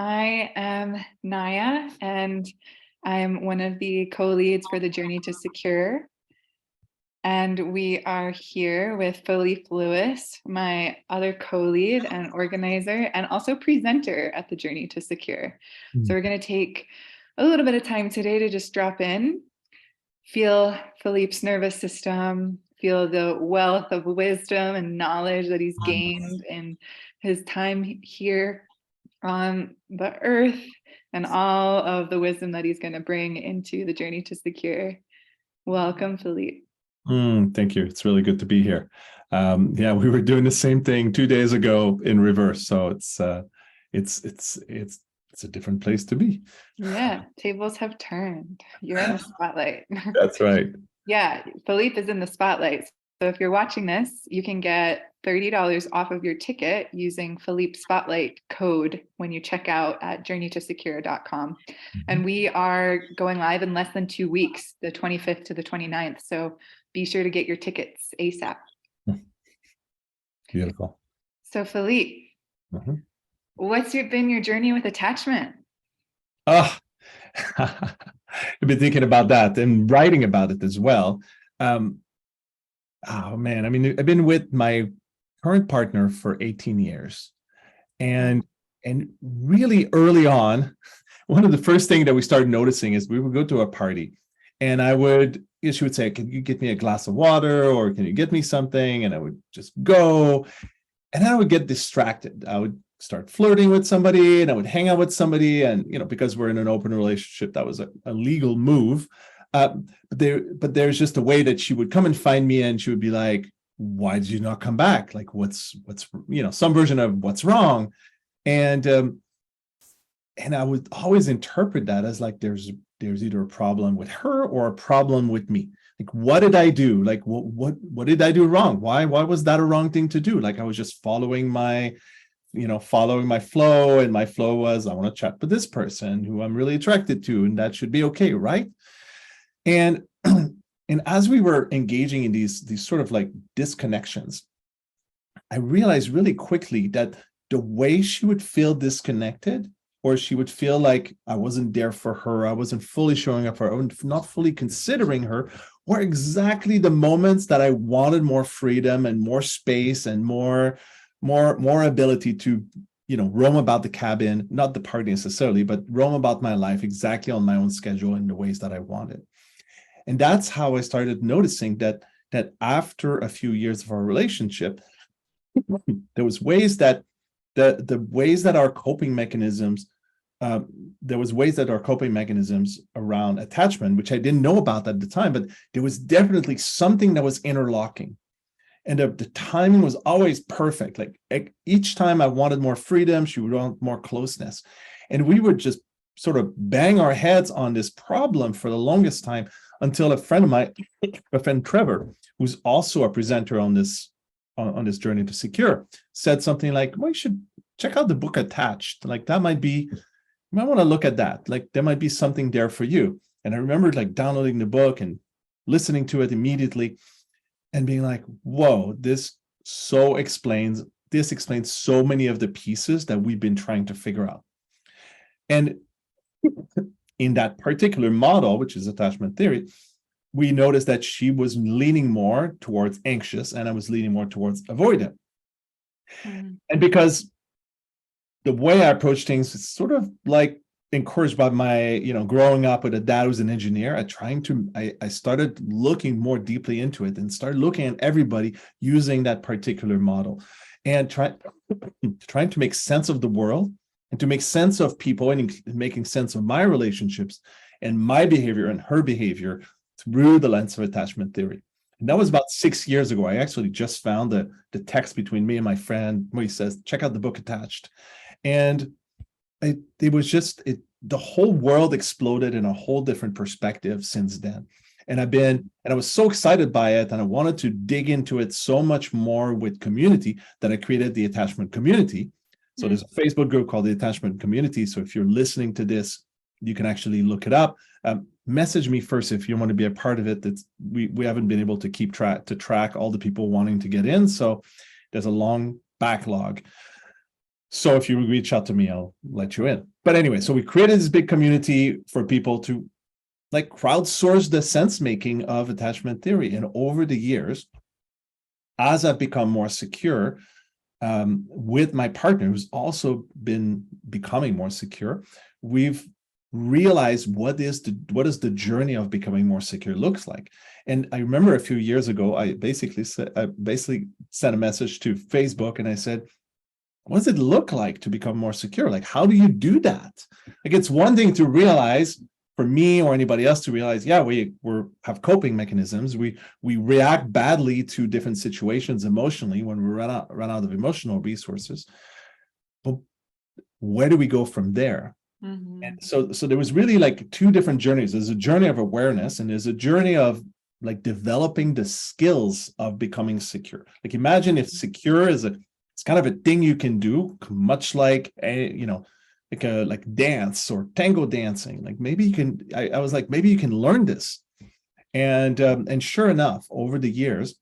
I am Naya, and I'm one of the co-leads for the Journey to Secure. And we are here with Philippe Lewis, my other co-lead and organizer, and also presenter at the Journey to Secure. So we're going to take a little bit of time today to just drop in, feel Philippe's nervous system, feel the wealth of wisdom and knowledge that he's gained in his time here on the earth, and all of the wisdom that he's going to bring into the Journey to Secure. Welcome, Philippe. Thank you. It's really good to be here. Yeah, we were doing the same thing 2 days ago in reverse, so it's a different place to be. Yeah, tables have turned. You're in the spotlight. That's right. Yeah, Philippe is in the spotlight. So if you're watching this, you can get $30 off of your ticket using Philippe Spotlight code when you check out at journeytosecure.com. And we are going live in less than 2 weeks, the 25th to the 29th. So be sure to get your tickets ASAP. Beautiful. So Philippe, what's been your journey with attachment? I've been thinking about that and writing about it as well. Oh man, I mean, I've been with my current partner for 18 years. And really early on, one of the first things that we started noticing is we would go to a party and she would say, can you get me a glass of water, or can you get me something? And I would just go, and I would get distracted. I would start flirting with somebody, and I would hang out with somebody. And, because we're in an open relationship, that was a legal move. But there's just a way that she would come and find me, and she would be like, why did you not come back? Like, what's some version of what's wrong. And I would always interpret that as like, there's either a problem with her or a problem with me. Like, what did I do? Like, what did I do wrong? Why was that a wrong thing to do? Like, I was just following my flow, and my flow was, I want to chat with this person who I'm really attracted to, and that should be okay, right? And as we were engaging in these sort of like disconnections, I realized really quickly that the way she would feel disconnected, or she would feel like I wasn't there for her, I wasn't fully showing up for her, I was not fully considering her, were exactly the moments that I wanted more freedom and more space and more ability to roam about the cabin, not the party necessarily, but roam about my life exactly on my own schedule in the ways that I wanted. And that's how I started noticing that after a few years of our relationship, there was ways that the ways that our coping mechanisms, around attachment, which I didn't know about at the time, but there was definitely something that was interlocking. And the timing was always perfect. Like each time I wanted more freedom, she would want more closeness. And we would just sort of bang our heads on this problem for the longest time, until a friend of mine, a friend Trevor, who's also a presenter on this Journey to Secure, said something like, well, you should check out the book Attached. Like, you might want to look at that. Like, there might be something there for you. And I remember like downloading the book and listening to it immediately and being like, whoa, this explains so many of the pieces that we've been trying to figure out. And in that particular model, which is attachment theory, we noticed that she was leaning more towards anxious and I was leaning more towards avoidant. And because the way I approach things is sort of like encouraged by my, growing up with a dad who's an engineer, I started looking more deeply into it and started looking at everybody using that particular model and trying to make sense of the world and to make sense of people and making sense of my relationships and my behavior and her behavior through the lens of attachment theory. And that was about 6 years ago. I actually just found the text between me and my friend where he says, check out the book Attached. And it was just, the whole world exploded in a whole different perspective since then. And I was so excited by it, and I wanted to dig into it so much more with community that I created the attachment community. So there's a Facebook group called the Attachment Community. So if you're listening to this, you can actually look it up. Message me first if you want to be a part of it. We haven't been able to to track all the people wanting to get in. So there's a long backlog. So if you reach out to me, I'll let you in. But anyway, so we created this big community for people to like crowdsource the sense making of attachment theory. And over the years, as I've become more secure with my partner, who's also been becoming more secure, we've realized what is the journey of becoming more secure looks like. And I remember a few years ago, I basically sent a message to Facebook, and I said, what does it look like to become more secure? Like, how do you do that? Like, it's one thing to realize, for me or anybody else to realize, yeah, we have coping mechanisms. We react badly to different situations emotionally when we run out of emotional resources. But where do we go from there? Mm-hmm. And so there was really like two different journeys. There's a journey of awareness, and there's a journey of like developing the skills of becoming secure. Like, imagine if secure is it's kind of a thing you can do, much like like dance or tango dancing. Like, maybe you can. I was like, maybe you can learn this, and sure enough, over the years,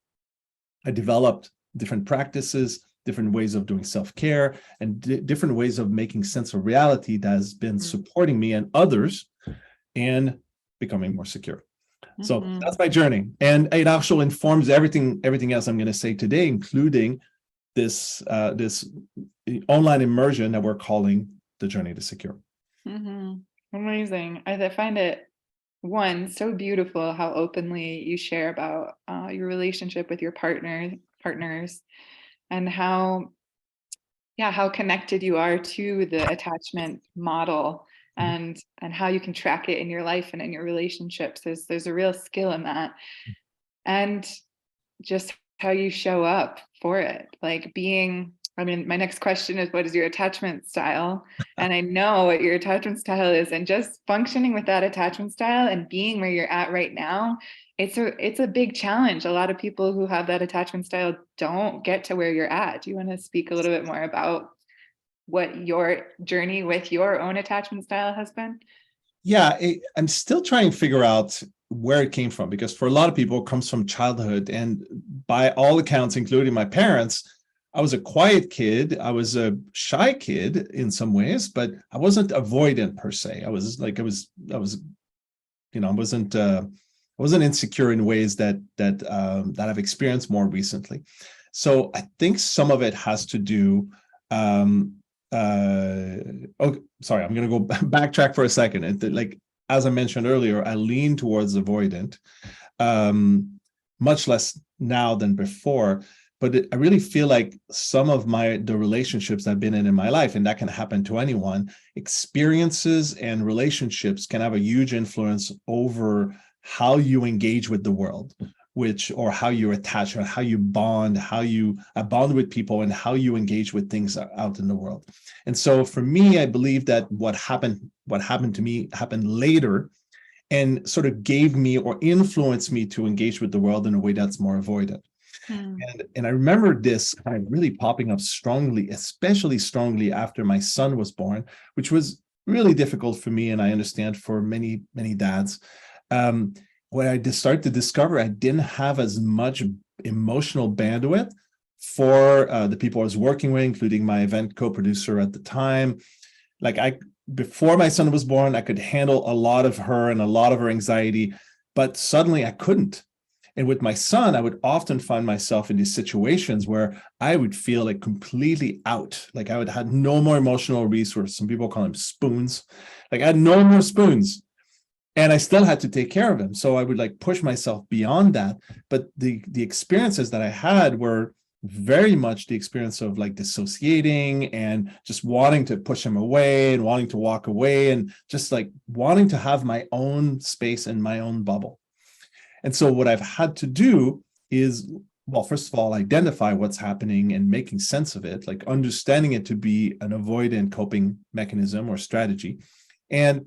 I developed different practices, different ways of doing self-care, and different ways of making sense of reality that has been supporting me and others in becoming more secure. So that's my journey, and it actually informs everything else I'm going to say today, including this online immersion that we're calling the Journey to Secure. Amazing. I find it, one, so beautiful how openly you share about your relationship with your partners, and how connected you are to the attachment model, and how you can track it in your life and in your relationships. There's a real skill in that, and just how you show up for it. Like, my next question is, what is your attachment style? And I know what your attachment style is, and just functioning with that attachment style and being where you're at right now, it's a big challenge. A lot of people who have that attachment style don't get to where you're at. Do you want to speak a little bit more about what your journey with your own attachment style has been? Yeah, I'm still trying to figure out where it came from, because for a lot of people, it comes from childhood. And by all accounts, including my parents, I was a quiet kid. I was a shy kid in some ways, but I wasn't avoidant per se. I wasn't insecure in ways that I've experienced more recently. So I think some of it has to do. Okay, sorry, I'm going to go backtrack for a second. Like, as I mentioned earlier, I lean towards avoidant, much less now than before. But I really feel like some of the relationships I've been in my life, and that can happen to anyone, experiences and relationships can have a huge influence over how you engage with the world, or how you attach, or how you bond, with people, and how you engage with things out in the world. And so for me, I believe that what happened to me happened later, and sort of gave me or influenced me to engage with the world in a way that's more avoidant. And I remember this kind of really popping up strongly, especially strongly after my son was born, which was really difficult for me, and I understand for many, many dads. What I started to discover, I didn't have as much emotional bandwidth for the people I was working with, including my event co-producer at the time. Like, before my son was born, I could handle a lot of her and a lot of her anxiety, but suddenly I couldn't. And with my son, I would often find myself in these situations where I would feel like completely out. Like, I would have no more emotional resource. Some people call them spoons. Like, I had no more spoons, and I still had to take care of him. So I would like push myself beyond that. But the experiences that I had were very much the experience of like dissociating and just wanting to push him away and wanting to walk away and just like wanting to have my own space and my own bubble. And so what I've had to do is, well, first of all, identify what's happening and making sense of it, like understanding it to be an avoidant coping mechanism or strategy, and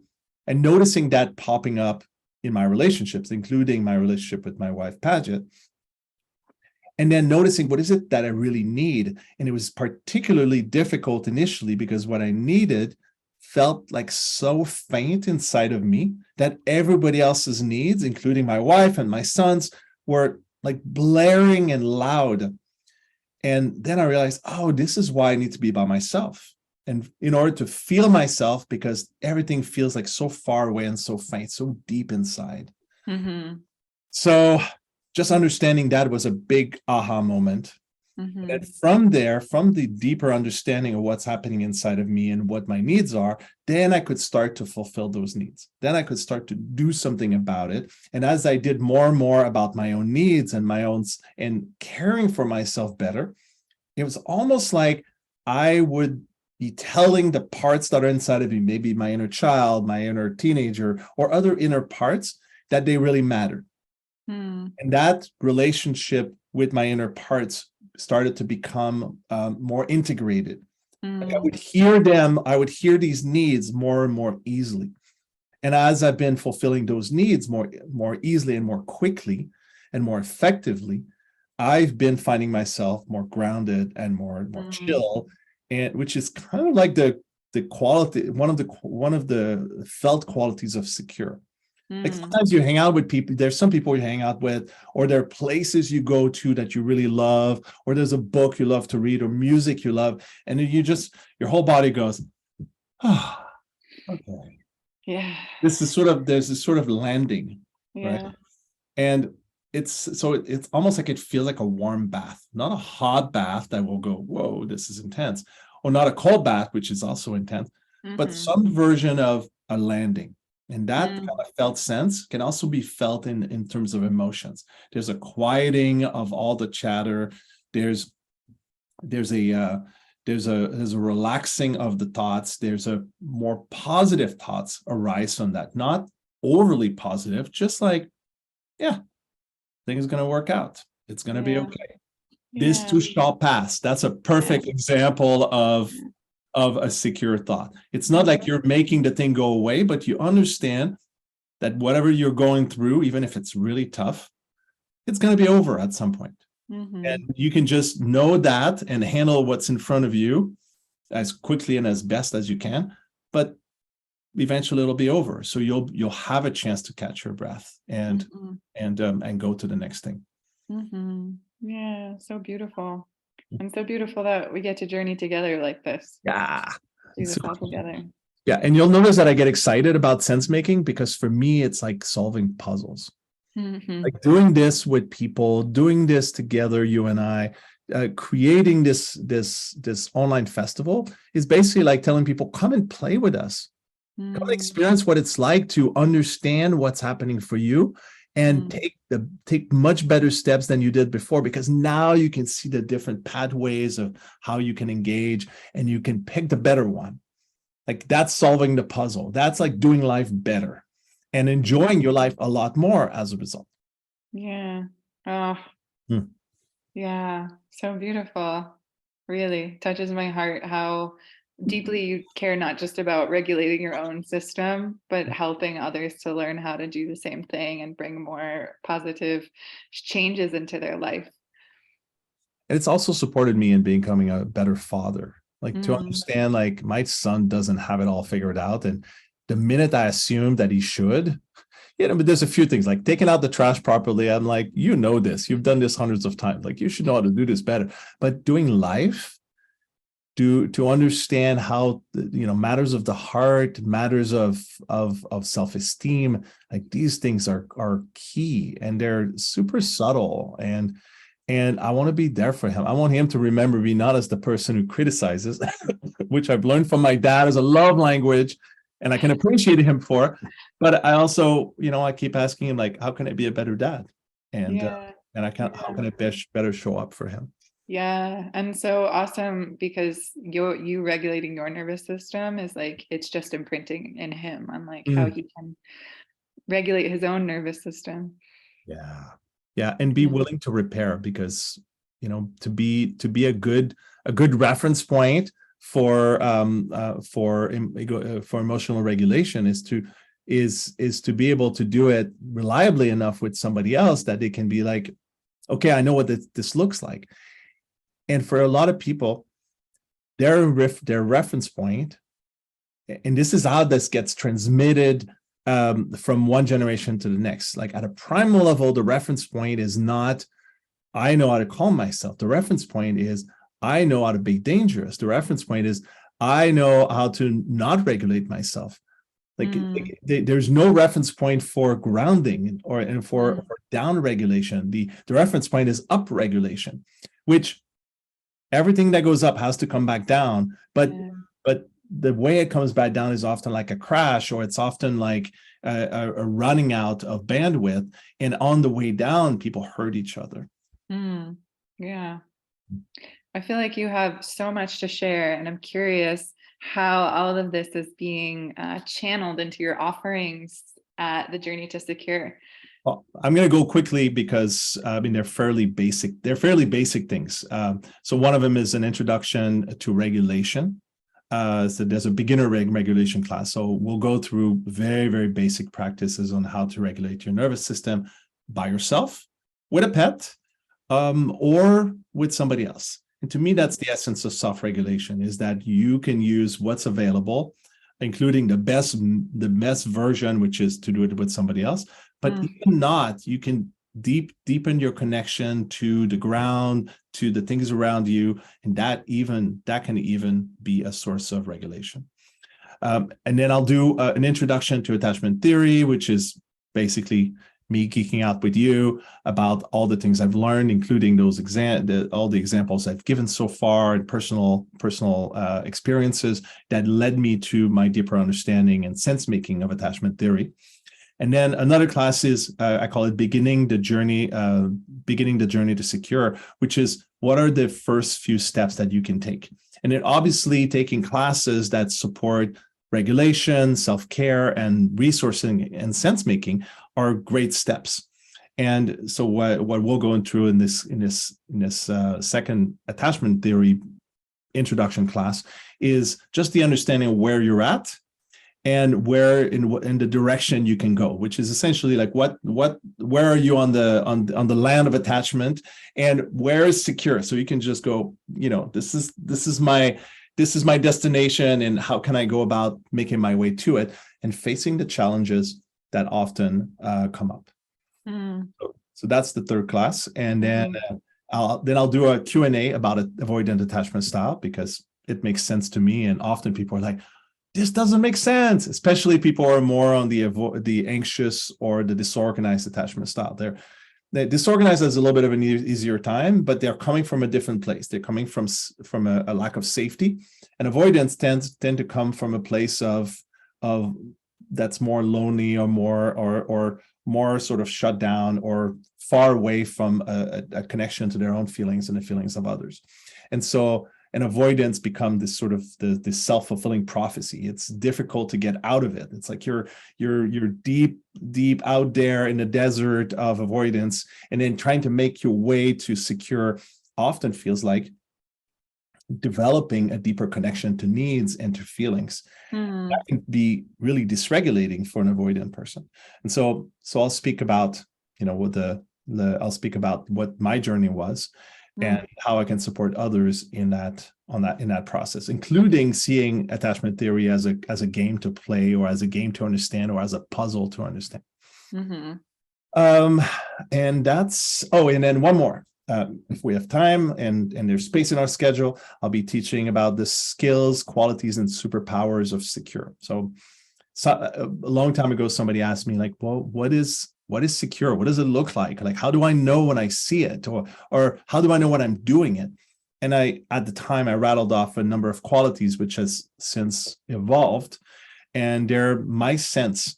noticing that popping up in my relationships, including my relationship with my wife, Paget, and then noticing what is it that I really need. And it was particularly difficult initially because what I needed felt like so faint inside of me that everybody else's needs, including my wife and my sons, were like blaring and loud. And then I realized, oh, this is why I need to be by myself. And in order to feel myself, because everything feels like so far away and so faint, so deep inside. Mm-hmm. So just understanding that was a big aha moment. Mm-hmm. And from there, from the deeper understanding of what's happening inside of me and what my needs are, then I could start to fulfill those needs. Then I could start to do something about it. And as I did more and more about my own needs and my own and caring for myself better, it was almost like I would be telling the parts that are inside of me, maybe my inner child, my inner teenager, or other inner parts, that they really mattered. Mm. And that relationship with my inner parts started to become more integrated. Like I would hear them, I would hear these needs more and more easily. And as I've been fulfilling those needs more easily and more quickly and more effectively, I've been finding myself more grounded and more chill, and which is kind of like the quality, one of the felt qualities of secure. Like sometimes you hang out with people, there's some people you hang out with, or there are places you go to that you really love, or there's a book you love to read, or music you love, and then your whole body goes, ah, oh, okay. Yeah. There's this sort of landing, right? Yeah. And it's almost like it feels like a warm bath, not a hot bath that will go, whoa, this is intense, or not a cold bath, which is also intense, but some version of a landing. And that kind of felt sense can also be felt in terms of emotions. There's a quieting of all the chatter. There's a relaxing of the thoughts. There's a more positive thoughts arise from that, not overly positive, just like, yeah, things are going to work out. It's going to be okay. This too shall pass. That's a perfect example of a secure thought. It's not like you're making the thing go away, but you understand that whatever you're going through, even if it's really tough, it's going to be over at some point. And you can just know that and handle what's in front of you as quickly and as best as you can. But eventually it'll be over. So you'll have a chance to catch your breath and go to the next thing. Yeah, so beautiful. And so beautiful that we get to journey together like this. Yeah. Do this all together. Yeah. And you'll notice that I get excited about sense making, because for me, it's like solving puzzles. Like doing this with people, doing this together, you and I, creating this online festival is basically like telling people, come and play with us. Come and experience what it's like to understand what's happening for you, and take much better steps than you did before, because now you can see the different pathways of how you can engage, and you can pick the better one. Like that's solving the puzzle. That's like doing life better and enjoying your life a lot more as a result. Yeah. Oh, yeah. So beautiful. Really touches my heart how deeply you care not just about regulating your own system, but helping others to learn how to do the same thing and bring more positive changes into their life. And it's also supported me in becoming a better father, like to understand, like my son doesn't have it all figured out. And the minute I assume that he should, but there's a few things like taking out the trash properly. I'm like, this, you've done this hundreds of times. Like you should know how to do this better. But doing life, to understand how, matters of the heart, matters of self-esteem, like these things are key, and they're super subtle. And I want to be there for him. I want him to remember me not as the person who criticizes, which I've learned from my dad as a love language, and I can appreciate him for. But I also, I keep asking him, like, how can I be a better dad? And how can I better show up for him? Yeah. And so awesome, because you regulating your nervous system is like, it's just imprinting in him on like how he can regulate his own nervous system. Yeah. Yeah. And be willing to repair, because, to be a good reference point for emotional regulation is to be able to do it reliably enough with somebody else that they can be like, okay, I know what this looks like. And for a lot of people, their reference point, and this is how this gets transmitted from one generation to the next. Like at a primal level, the reference point is not I know how to calm myself. The reference point is I know how to be dangerous. The reference point is I know how to not regulate myself. Like there's no reference point for grounding or for down regulation. The reference point is up regulation, which everything that goes up has to come back down. But the way it comes back down is often like a crash, or it's often like a running out of bandwidth. And on the way down, people hurt each other. Yeah. I feel like you have so much to share, and I'm curious how all of this is being channeled into your offerings at the Journey to Secure. Well, I'm going to go quickly because I mean they're fairly basic. They're fairly basic things. So one of them is an introduction to regulation. So there's a beginner regulation class. So we'll go through very, very basic practices on how to regulate your nervous system by yourself, with a pet, or with somebody else. And to me, that's the essence of self-regulation, is that you can use what's available, including the best version, which is to do it with somebody else. But even not, you can deepen your connection to the ground, to the things around you, and that can even be a source of regulation. And then I'll do an introduction to attachment theory, which is basically me geeking out with you about all the things I've learned, including those all the examples I've given so far, and personal experiences that led me to my deeper understanding and sense making of attachment theory. And then another class is I call it beginning the journey to secure, which is what are the first few steps that you can take. And then obviously taking classes that support regulation, self-care, and resourcing and sense making are great steps. And so what we'll go into in this second attachment theory introduction class is just the understanding of where you're at and where in the direction you can go, which is essentially like where are you on the land of attachment, and where is secure, so you can just go, this is my destination, and how can I go about making my way to it and facing the challenges that often come up. So that's the third class. And then I'll do a Q&A about avoidant attachment style, because it makes sense to me. And often people are like, this doesn't make sense, especially people who are more on the anxious or the disorganized attachment style. The disorganized has a little bit of an easier time, but they're coming from a different place. They're coming from a lack of safety, and avoidance tend to come from a place of that's more lonely, or more sort of shut down, or far away from a connection to their own feelings and the feelings of others. And so an avoidance becomes this sort of the self-fulfilling prophecy. It's difficult to get out of it. It's like you're deep out there in the desert of avoidance, and then trying to make your way to secure often feels like developing a deeper connection to needs and to feelings. That can be really dysregulating for an avoidant person. And so I'll speak about I'll speak about what my journey was, and how I can support others in that process, including seeing attachment theory as a game to play, or as a game to understand, or as a puzzle to understand. And that's and then one more. If we have time and there's space in our schedule, I'll be teaching about the skills, qualities, and superpowers of secure. So a long time ago, somebody asked me, like, well, what is secure? What does it look like? Like, how do I know when I see it? Or how do I know when I'm doing it? And at the time, I rattled off a number of qualities, which has since evolved. And they're my sense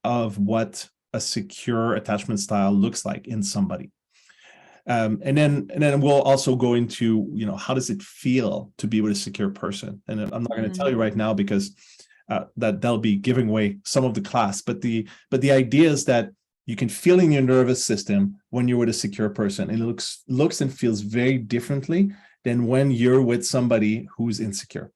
of what a secure attachment style looks like in somebody. And then we'll also go into, how does it feel to be with a secure person? And I'm not going to tell you right now, because that'll be giving away some of the class. But the idea is that you can feel in your nervous system when you're with a secure person. It looks and feels very differently than when you're with somebody who's insecure.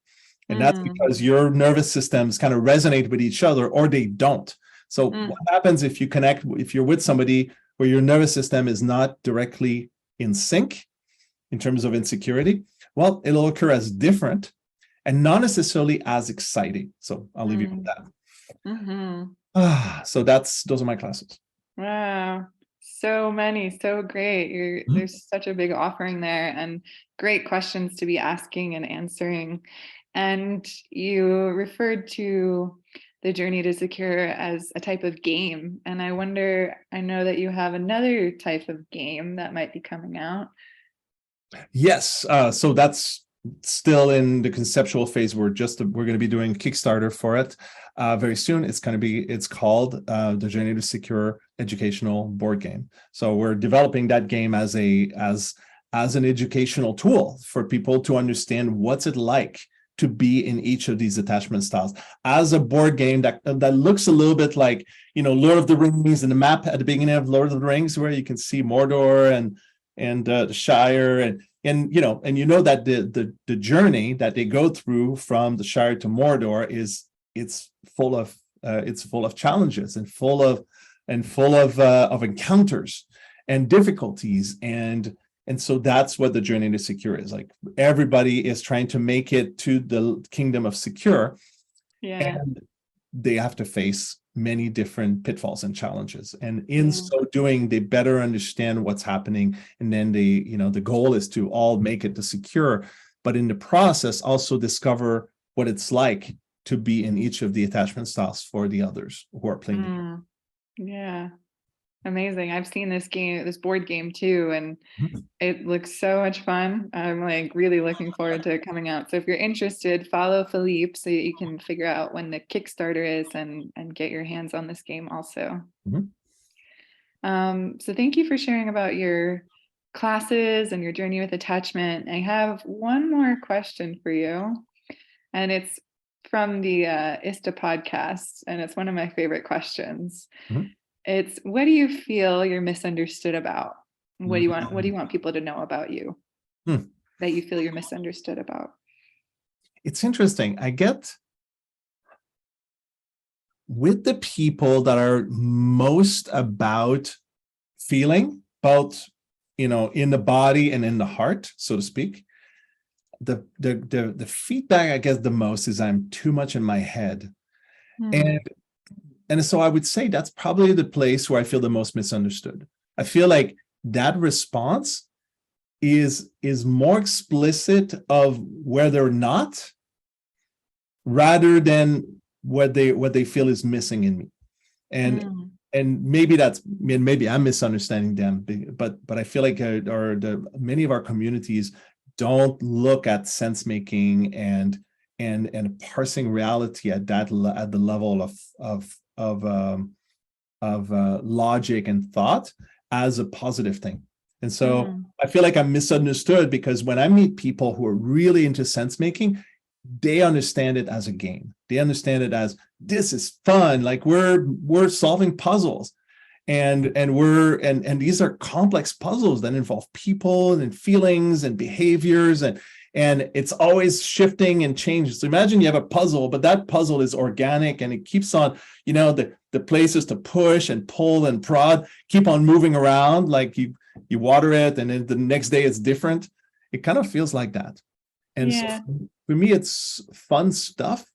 And that's because your nervous systems kind of resonate with each other, or they don't. So what happens if you're with somebody where your nervous system is not directly in sync in terms of insecurity? Well, it'll occur as different and not necessarily as exciting. So I'll leave you with that. So those are my classes. Wow. So many, so great. There's such a big offering there and great questions to be asking and answering. And you referred to the journey to secure as a type of game. And I wonder, I know that you have another type of game that might be coming out. Yes, so that's still in the conceptual phase. We're going to be doing Kickstarter for it very soon. It's called the Journey to Secure Educational Board Game. So we're developing that game as an educational tool for people to understand what's it like to be in each of these attachment styles as a board game that looks a little bit like, Lord of the Rings, and the map at the beginning of Lord of the Rings, where you can see Mordor and the Shire, and that the journey that they go through from the Shire to Mordor it's full of challenges and full of encounters and difficulties, and so that's what the journey to secure is like. Everybody is trying to make it to the kingdom of secure, and they have to face many different pitfalls and challenges, and in so doing they better understand what's happening, and then the goal is to all make it to secure, but in the process also discover what it's like to be in each of the attachment styles for the others who are playing. Yeah, amazing. I've seen this board game too, and it looks so much fun. I'm like really looking forward to it coming out. So if you're interested, follow Philippe so you can figure out when the Kickstarter is and get your hands on this game also. So thank you for sharing about your classes and your journey with attachment. I have one more question for you, and it's from the ISTA podcast, and it's one of my favorite questions. It's, what do you feel you're misunderstood about? What do you want people to know about you that you feel you're misunderstood about? It's interesting. I get with the people that are most about feeling, both in the body and in the heart, so to speak, the feedback I get the most is I'm too much in my head. And so I would say that's probably the place where I feel the most misunderstood. I feel like that response is more explicit of where they're not, rather than what they feel is missing in me. And maybe I'm misunderstanding them, but I feel like many of our communities don't look at sense making and parsing reality at the level of logic and thought as a positive thing. And so I feel like I'm misunderstood, because when I meet people who are really into sense making, they understand it as a game. They understand it as, this is fun. Like we're solving puzzles, and these are complex puzzles that involve people and feelings and behaviors, and it's always shifting and changes. So imagine you have a puzzle, but that puzzle is organic and it keeps on, the places to push and pull and prod keep on moving around. Like you water it and then the next day it's different. It kind of feels like that. And so for me, it's fun stuff.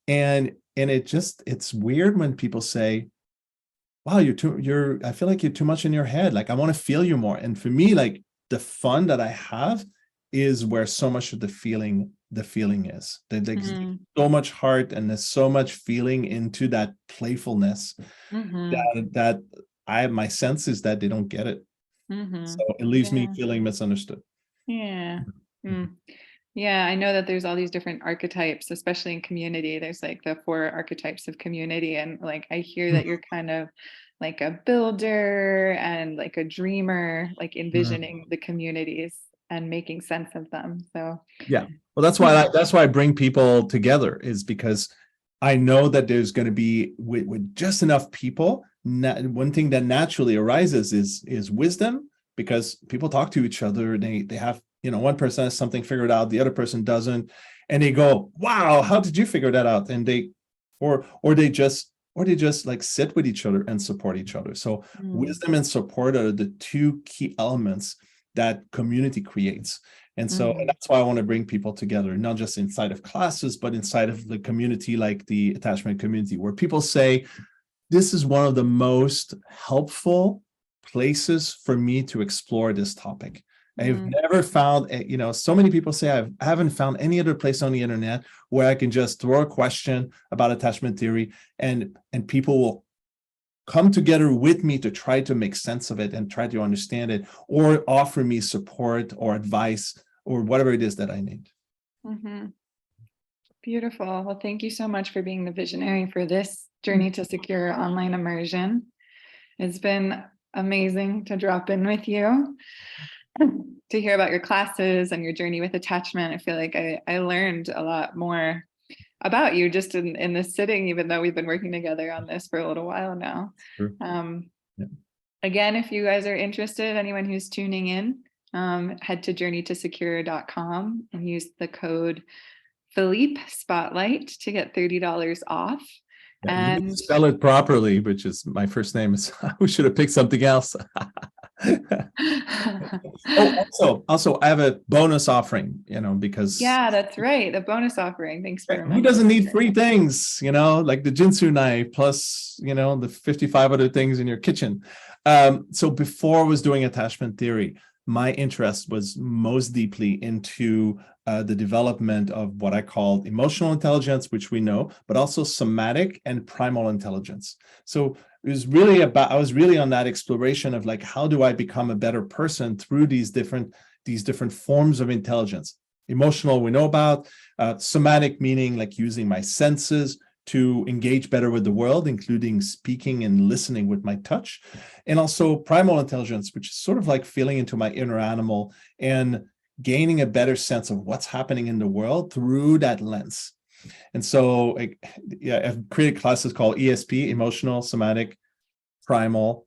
And it's weird when people say, wow, I feel like you're too much in your head. Like, I want to feel you more. And for me, like, the fun that I have is where so much of the feeling is. There's so much heart and there's so much feeling into that playfulness that my sense is that they don't get it. So it leaves me feeling misunderstood. Yeah, I know that there's all these different archetypes, especially in community. There's like the 4 archetypes of community. And like, I hear that you're kind of like a builder and like a dreamer, like envisioning the communities and making sense of them. So yeah, well, that's why I bring people together, is because I know that there's going to be, with just enough people, one thing that naturally arises is wisdom, because people talk to each other. They have, one person has something figured out, the other person doesn't, and they go, wow, how did you figure that out? And they just like sit with each other and support each other. So wisdom and support are the 2 key elements that community creates. And so that's why I want to bring people together, not just inside of classes, but inside of the community, like the attachment community, where people say, this is one of the most helpful places for me to explore this topic. I've Mm. never found, so many people say I haven't found any other place on the internet where I can just throw a question about attachment theory and people will come together with me to try to make sense of it and try to understand it, or offer me support or advice or whatever it is that I need. Mm-hmm. Beautiful. Well, thank you so much for being the visionary for this journey to secure online immersion. It's been amazing to drop in with you, to hear about your classes and your journey with attachment. I feel like I learned a lot more about you just in this sitting, even though we've been working together on this for a little while now. Sure. Yeah. Again, if you guys are interested, anyone who's tuning in, head to journeytosecure.com and use the code Philippe Spotlight to get $30 off. Yeah, you And spell it properly, which is my first name. Is we should have picked something else. Oh, also, I have a bonus offering, because yeah, that's right. The bonus offering. Thanks for remembering. who doesn't need free things, like the Jinsu knife plus, the 55 other things in your kitchen. So before I was doing attachment theory, my interest was most deeply into the development of what I call emotional intelligence, which we know, but also somatic and primal intelligence. So it was really I was really on that exploration of like, how do I become a better person through these different forms of intelligence? Emotional, we know about. Somatic, meaning like using my senses to engage better with the world, including speaking and listening with my touch. And also primal intelligence, which is sort of like feeling into my inner animal and gaining a better sense of what's happening in the world through that lens. And so I've created classes called ESP, emotional, somatic, primal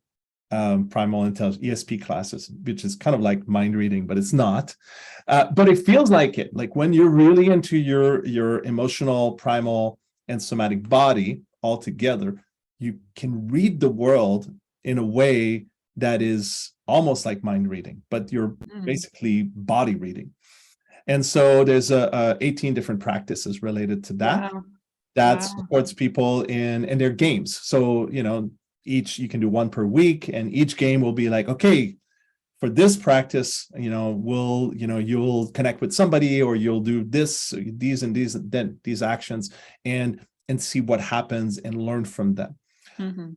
intelligence, ESP classes, which is kind of like mind reading, but it's not. But it feels like it. Like when you're really into your emotional, primal, and somatic body all together, you can read the world in a way that is almost like mind reading, but you're basically body reading. And so there's 18 different practices related to that. Wow. That supports people in their games. So, each you can do one per week, and each game will be like, okay, for this practice, you'll connect with somebody, or you'll do these actions, and see what happens and learn from them. Mm-hmm.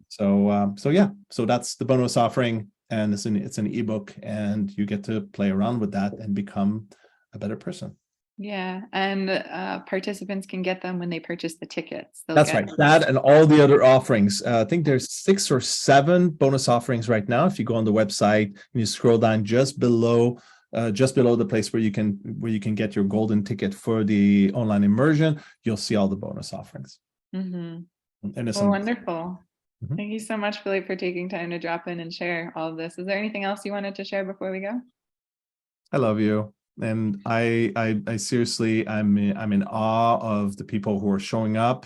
So that's the bonus offering, and it's an ebook, and you get to play around with that and become a better person. Yeah, and participants can get them when they purchase the tickets. That's right. That and all the other offerings. I think there's 6 or 7 bonus offerings right now. If you go on the website and you scroll down just below the place where you can get your golden ticket for the online immersion, you'll see all the bonus offerings. Mm-hmm. And it's wonderful. Mm-hmm. Thank you so much, Philippe, for taking time to drop in and share all of this. Is there anything else you wanted to share before we go? I love you. And I seriously, I'm in awe of the people who are showing up,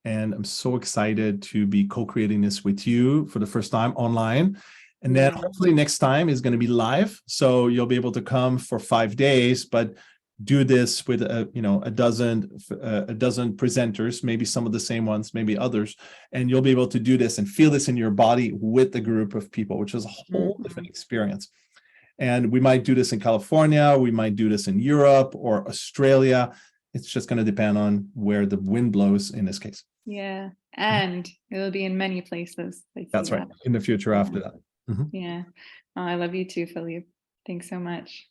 and I'm so excited to be co-creating this with you for the first time online. And then hopefully next time is going to be live, so you'll be able to come for 5 days, but do this with a dozen presenters, maybe some of the same ones, maybe others, and you'll be able to do this and feel this in your body with a group of people, which is a whole different experience. And we might do this in California, we might do this in Europe or Australia. It's just going to depend on where the wind blows in this case. Yeah, and it'll be in many places. That's right, in the future after that. Yeah. Oh, I love you too, Philippe. Thanks so much.